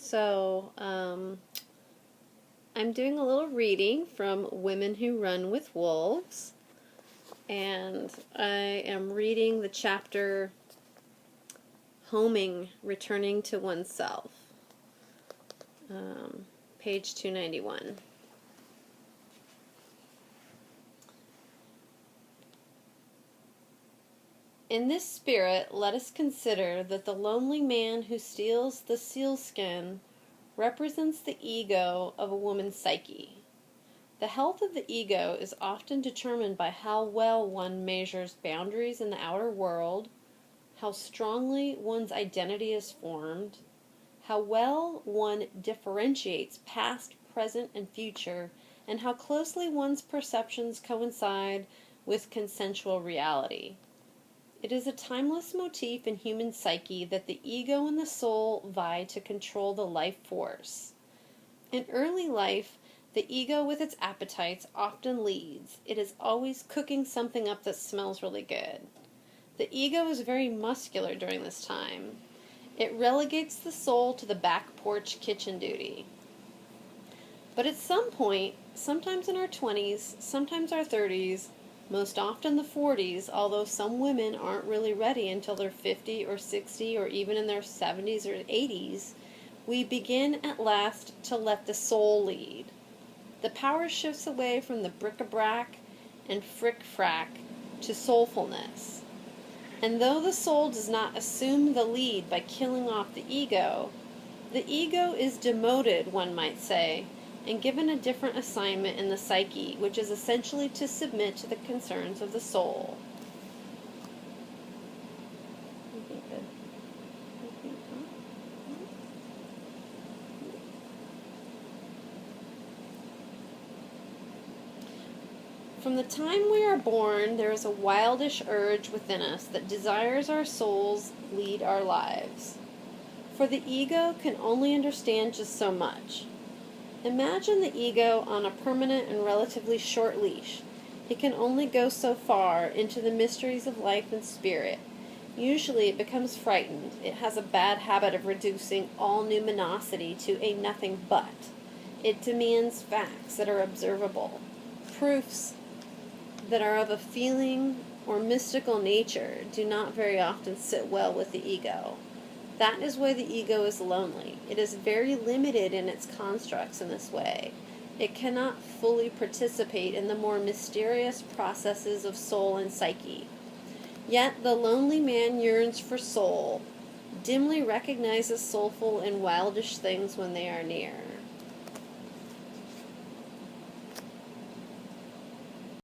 So, I'm doing a little reading from Women Who Run with Wolves, and I am reading the chapter Homing, Returning to Oneself, page 291. In this spirit, let us consider that the lonely man who steals the sealskin represents the ego of a woman's psyche. The health of the ego is often determined by how well one measures boundaries in the outer world, how strongly one's identity is formed, how well one differentiates past, present, and future, and how closely one's perceptions coincide with consensual reality. It is a timeless motif in human psyche that the ego and the soul vie to control the life force. In early life, the ego with its appetites often leads. It is always cooking something up that smells really good. The ego is very muscular during this time. It relegates the soul to the back porch kitchen duty. But at some point, sometimes in our 20s, sometimes our 30s, most often the 40s, although some women aren't really ready until they're 50 or 60 or even in their 70s or 80s, we begin at last to let the soul lead. The power shifts away from the bric-a-brac and frick-frack to soulfulness. And though the soul does not assume the lead by killing off the ego is demoted, one might say, and given a different assignment in the psyche, which is essentially to submit to the concerns of the soul. From the time we are born, there is a wildish urge within us that desires our souls lead our lives. For the ego can only understand just so much. Imagine the ego on a permanent and relatively short leash. It can only go so far into the mysteries of life and spirit. Usually it becomes frightened. It has a bad habit of reducing all numinosity to a nothing but. It demands facts that are observable, proofs that are of a feeling or mystical nature do not very often sit well with the ego. That is why the ego is lonely. It is very limited in its constructs in this way. It cannot fully participate in the more mysterious processes of soul and psyche. Yet the lonely man yearns for soul, dimly recognizes soulful and wildish things when they are near.